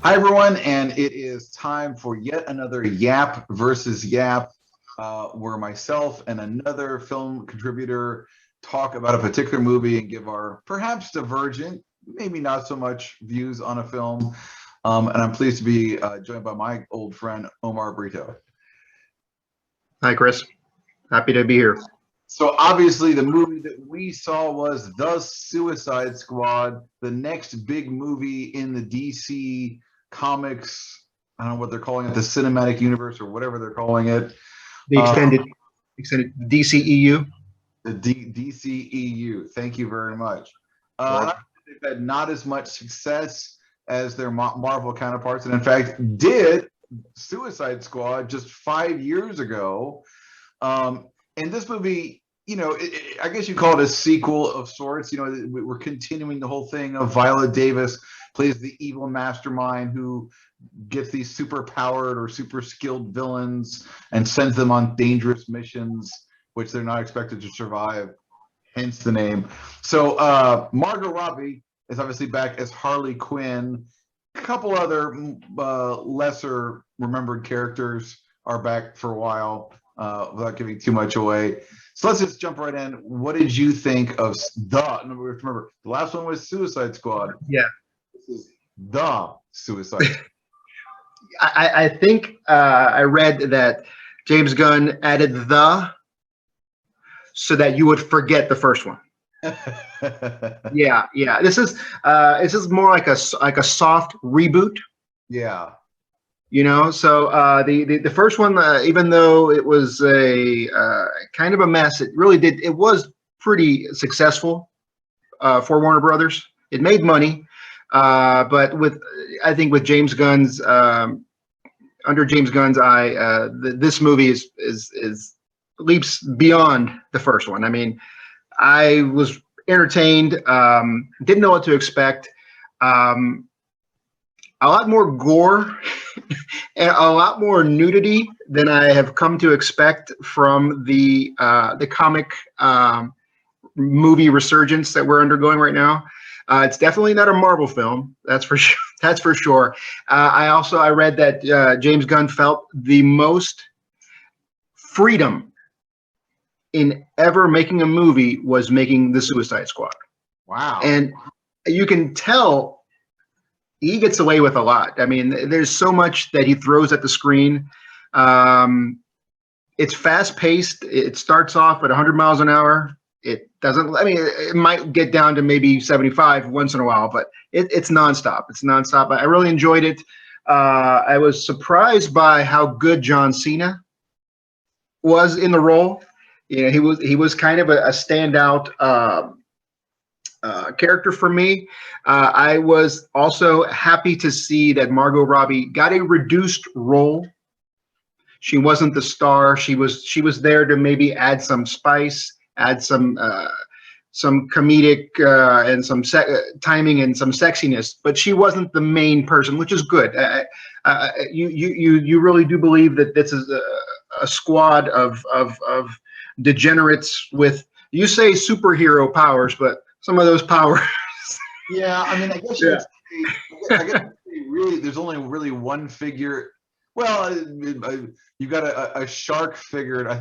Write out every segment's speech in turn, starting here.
Hi, everyone, and it is time for yet another Yap versus Yap, where myself and another film contributor talk about a particular movie and give our perhaps divergent, maybe not so much views on a film. And I'm pleased to be joined by my old friend, Omar Brito. Hi, Chris. Happy to be here. So obviously, the movie that we saw was The Suicide Squad, the next big movie in the DC comics. I don't know what they're calling it, the cinematic universe or whatever they're calling it. The Uh, extended DCEU. the DCEU. Thank you very much. Well, They've had not as much success as their Marvel counterparts, and in fact, did Suicide Squad just 5 years ago. And this movie, I guess you call it a sequel of sorts. We're continuing the whole thing of Viola Davis plays the evil mastermind who gets these super powered or super skilled villains and sends them on dangerous missions, which they're not expected to survive, hence the name. So Margot Robbie is obviously back as Harley Quinn. A couple other lesser remembered characters are back for a while without giving too much away. So let's just jump right in. What did you think of remember, the last one was Suicide Squad. yeah, This is The Suicide Squad. I think I read that James Gunn added the so that you would forget the first one. Yeah. This is more like a soft reboot. Yeah. So the first one, even though it was a kind of a mess, it was pretty successful for Warner Brothers. It made money, but I think with James Gunn's under James Gunn's eye, this movie is leaps beyond the first one. I mean, I was entertained, didn't know what to expect. Um, a lot more gore and a lot more nudity than I have come to expect from the comic movie resurgence that we're undergoing right now. It's definitely not a Marvel film, that's for sure. That's for sure. I read that James Gunn felt the most freedom in ever making a movie was making the Suicide Squad. Wow. And you can tell he gets away with a lot. I mean, there's so much that he throws at the screen. It's fast paced. It starts off at 100 miles an hour. It doesn't. I mean, it might get down to maybe 75 once in a while, but it's nonstop. It's nonstop. I really enjoyed it. I was surprised by how good John Cena was in the role. He was kind of a standout character for me. I was also happy to see that Margot Robbie got a reduced role. She wasn't the star. She was there to maybe add some spice, add some comedic and some timing and some sexiness, but she wasn't the main person, which is good. You really do believe that this is a squad of degenerates with, you say superhero powers, but some of those powers. Yeah, I mean, I guess you Yeah. would say, I guess really, there's only really one figure. Well, you've got a shark figure. I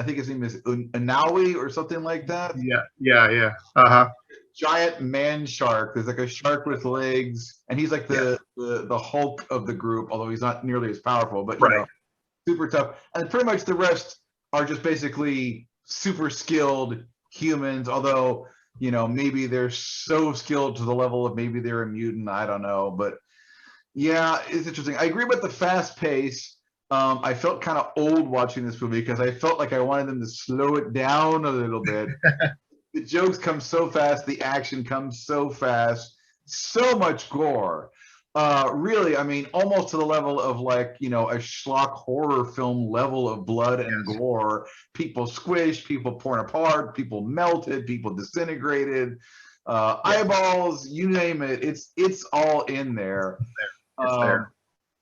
think his name is Anawi or something like that. Yeah. Uh-huh. Giant man shark. There's like a shark with legs, and he's like the Hulk of the group, although he's not nearly as powerful. But Right. super tough. And pretty much the rest are just basically super skilled humans, although maybe they're so skilled to the level of maybe they're a mutant. I don't know, but yeah, it's interesting. I agree about the fast pace. I felt kind of old watching this movie because I felt like I wanted them to slow it down a little bit. The jokes come so fast, the action comes so fast, so much gore. Really, I mean, almost to the level of like, a schlock horror film level of blood and Yes. gore. People squished, people torn apart, people melted, people disintegrated, Yeah. eyeballs, you name it. It's all in there. It's Um, there.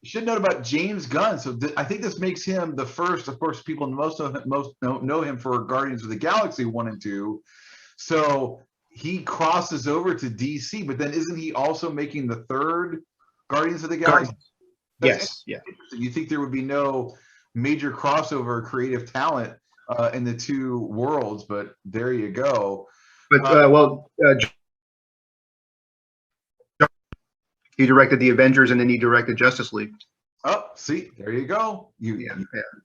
you should note about James Gunn. So I think this makes him the first. Of course, people most know him for Guardians of the Galaxy 1 and 2. So he crosses over to DC, but then isn't he also making the third Guardians of the Galaxy? Guardians. That's Yes, yeah. interesting. You think there would be no major crossover creative talent in the two worlds, but there you go. But he directed the Avengers and then he directed Justice League. Oh, see, there you go. You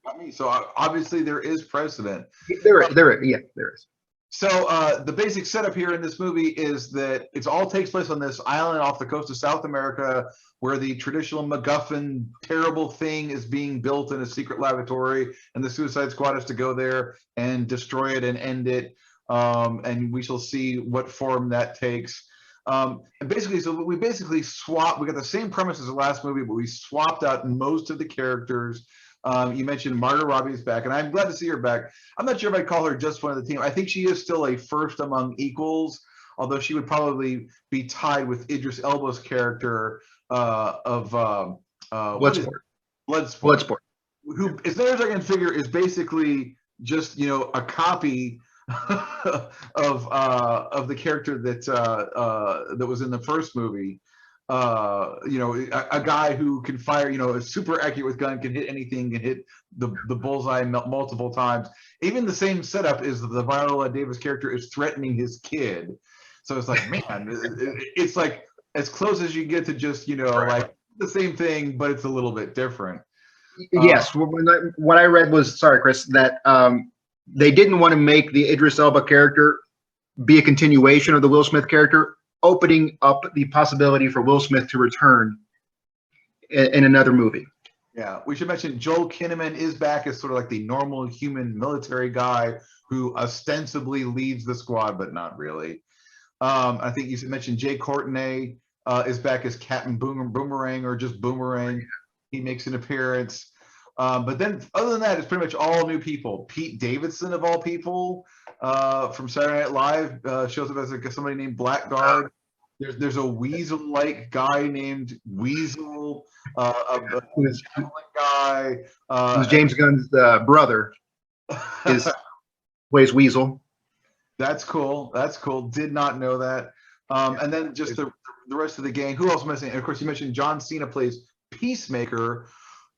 got me. So obviously there is precedent. There is. So the basic setup here in this movie is that it all takes place on this island off the coast of South America, where the traditional MacGuffin terrible thing is being built in a secret laboratory, and the Suicide Squad has to go there and destroy it and end it. And we shall see what form that takes. And basically, so we basically swapped. We got the same premise as the last movie, but we swapped out most of the characters. You mentioned Margot Robbie's back, and I'm glad to see her back. I'm not sure if I'd call her just one of the team. I think she is still a first among equals, although she would probably be tied with Idris Elba's character of Bloodsport. Bloodsport, who, as near as I can figure, is basically just a copy of the character that was in the first movie. A guy who can fire, is super accurate with gun, can hit anything, can hit the bullseye multiple times. Even the same setup is the Viola Davis character is threatening his kid. So it's like, man, it's like as close as you get to just, like the same thing, but it's a little bit different. Yes. What I read was, sorry, Chris, that they didn't want to make the Idris Elba character be a continuation of the Will Smith character, opening up the possibility for Will Smith to return in another movie. Yeah, we should mention Joel Kinnaman is back as sort of like the normal human military guy who ostensibly leads the squad, but not really. I think you mentioned Jay Courtney is back as Captain Boomerang or just Boomerang. He makes an appearance. But then other than that, it's pretty much all new people. Pete Davidson, of all people, from Saturday Night Live, shows up as somebody named Blackguard. There's a Weasel-like guy named Weasel, a javelin guy. Who's James Gunn's brother plays Weasel. That's cool. That's cool. Did not know that. And then just the rest of the gang. Who else missing? And of course, you mentioned John Cena plays Peacemaker,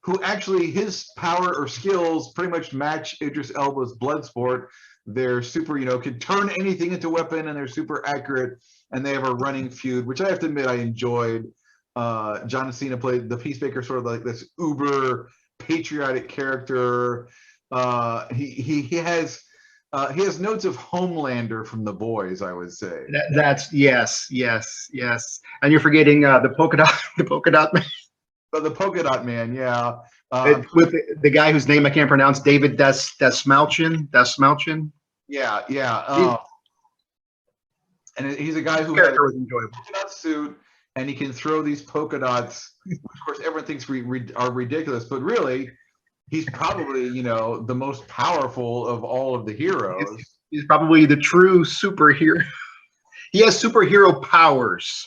who actually his power or skills pretty much match Idris Elba's Bloodsport. They're super, can turn anything into a weapon, and they're super accurate. And they have a running feud, which I have to admit I enjoyed. John Cena played the Peacemaker, sort of like this uber patriotic character. He has notes of Homelander from The Boys, I would say. That's yes. And you're forgetting the polka dot man. But the polka dot man, yeah. With the guy whose name I can't pronounce, David Dasmalchian. Yeah. And he's a guy who has a polka dot suit, and he can throw these polka dots, which of course everyone thinks are ridiculous, but really, he's probably the most powerful of all of the heroes. He's probably the true superhero. He has superhero powers.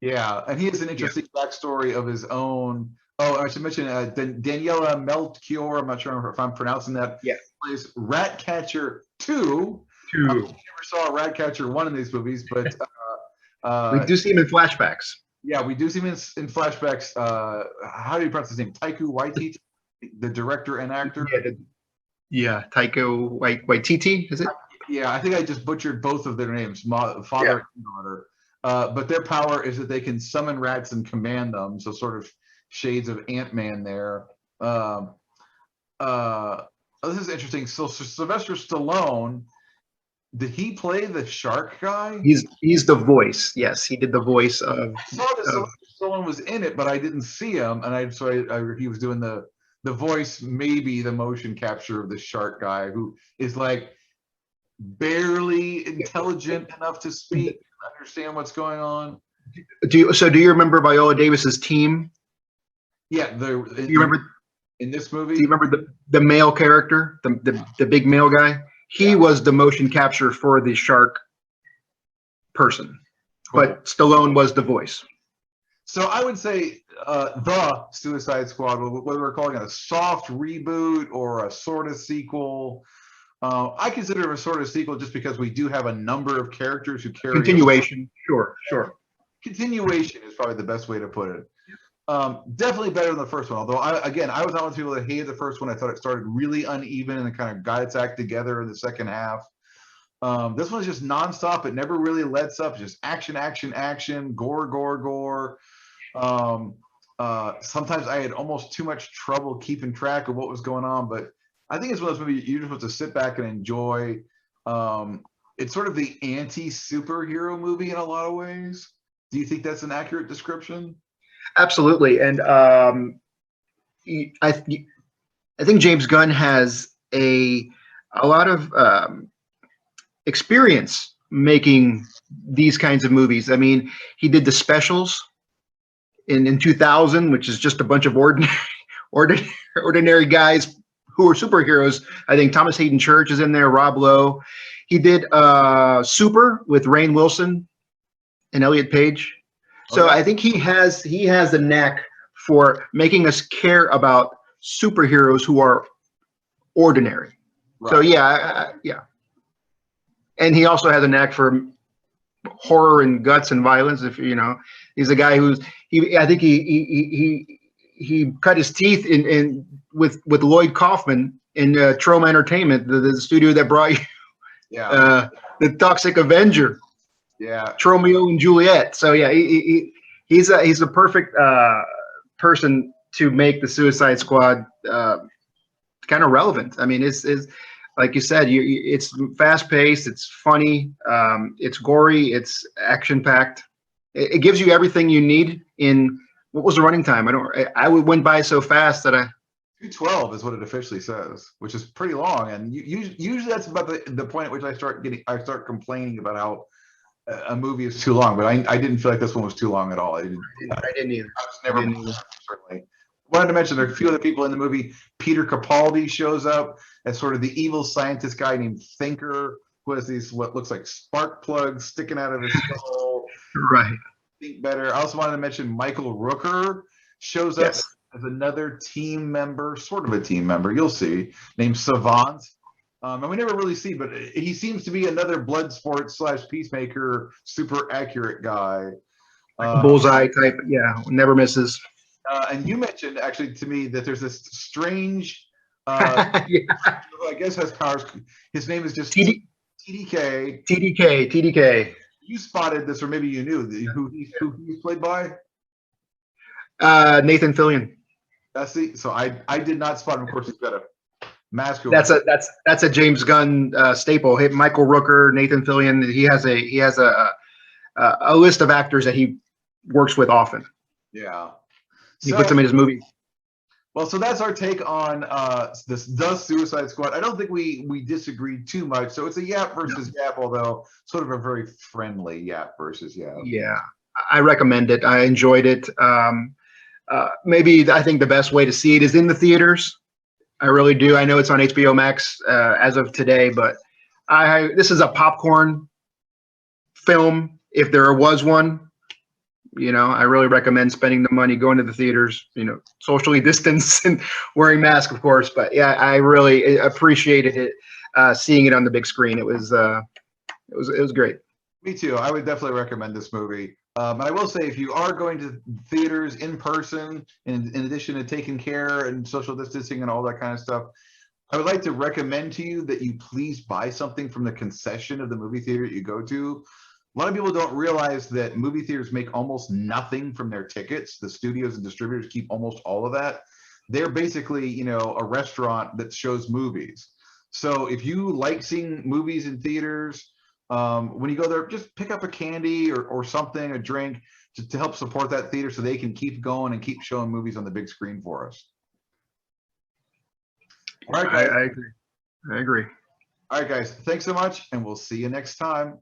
Yeah, and he has an interesting backstory of his own. Oh, I should mention Daniela Melchior. I'm not sure if I'm pronouncing that. Yeah, plays Ratcatcher 2. I never saw Ratcatcher 1 in these movies, but we do see him in flashbacks. Yeah, we do see him in flashbacks. How do you pronounce his name? Taika Waititi, the director and actor. Taika Waititi, is it? Yeah, I think I just butchered both of their names, father and daughter. But their power is that they can summon rats and command them. So sort of shades of Ant-Man there. This is interesting. So Sylvester Stallone, did he play the shark guy? He's the voice. Yes, he did the voice of. I saw that Sylvester Stallone was in it, but I didn't see him, and he was doing the voice, maybe the motion capture of the shark guy, who is like barely intelligent enough to speak and understand what's going on. Do you remember Viola Davis's team? Yeah, do you remember in this movie? Do you remember the male character, the big male guy? He was the motion capture for the shark person, but Stallone was the voice. So I would say the Suicide Squad, whether we're calling it a soft reboot or a sort of sequel, I consider it a sort of sequel just because we do have a number of characters who carry continuation. Sure. Continuation is probably the best way to put it. Definitely better than the first one. Although I was not one of the people that hated the first one. I thought it started really uneven and it kind of got its act together in the second half. This one's just nonstop. It never really lets up. Just action, action, action, gore, gore, gore. Sometimes I had almost too much trouble keeping track of what was going on, but I think it's one of those movies you're just supposed to sit back and enjoy. It's sort of the anti-superhero movie in a lot of ways. Do you think that's an accurate description? Absolutely, and I think James Gunn has a lot of experience making these kinds of movies. I mean, he did The Specials in 2000, which is just a bunch of ordinary guys who are superheroes. I think Thomas Hayden Church is in there, Rob Lowe. He did Super with Rainn Wilson and Elliot Page. So I think he has a knack for making us care about superheroes who are ordinary. Right. So yeah. And he also has a knack for horror and guts and violence. If you know, he's a guy I think he cut his teeth with Lloyd Kaufman in Troma Entertainment, the studio that brought you the Toxic Avenger. Yeah, Romeo and Juliet. So yeah, he's a perfect person to make the Suicide Squad kind of relevant. I mean, it's like you said, it's fast paced, it's funny, it's gory, it's action packed. It gives you everything you need in what was the running time? I went by so fast that 2:12 is what it officially says, which is pretty long. And usually that's about the point at which I start complaining about how a movie is too long, but I didn't feel like this one was too long at all. I didn't either. I was never certainly. Wanted to mention there are a few other people in the movie. Peter Capaldi shows up as sort of the evil scientist guy named Thinker, who has these what looks like spark plugs sticking out of his skull. Right. Think better. I also wanted to mention Michael Rooker shows up as another team member, sort of a team member. You'll see, named Savant. And we never really see, but he seems to be another Bloodsport / Peacemaker, super accurate guy. Bullseye type, never misses. And you mentioned actually to me that there's this strange, I guess has powers. His name is just TDK. TDK. You spotted this, or maybe you knew who he's played by. Nathan Fillion. So I did not spot him. Of course, he's got a mask. That's a James Gunn staple. Michael Rooker, Nathan Fillion. He has a list of actors that he works with often. Yeah, he puts them in his movies. Well, so that's our take on the Suicide Squad. I don't think we disagreed too much. So it's a yap versus yap, although sort of a very friendly yap versus yap. Yeah, I recommend it. I enjoyed it. Maybe I think the best way to see it is in the theaters. I really do. I know it's on HBO Max as of today, but this is a popcorn film, if there was one. You know, I really recommend spending the money, going to the theaters, socially distanced and wearing masks, of course. But yeah, I really appreciated it, seeing it on the big screen. It was great. Me too. I would definitely recommend this movie. And I will say, if you are going to theaters in person, in addition to taking care and social distancing and all that kind of stuff, I would like to recommend to you that you please buy something from the concession of the movie theater you go to. A lot of people don't realize that movie theaters make almost nothing from their tickets. The studios and distributors keep almost all of that. They're basically, a restaurant that shows movies. So if you like seeing movies in theaters, when you go there, just pick up a candy or something, a drink, to help support that theater so they can keep going and keep showing movies on the big screen for us. All right, guys. I agree. All right, guys. Thanks so much, and we'll see you next time.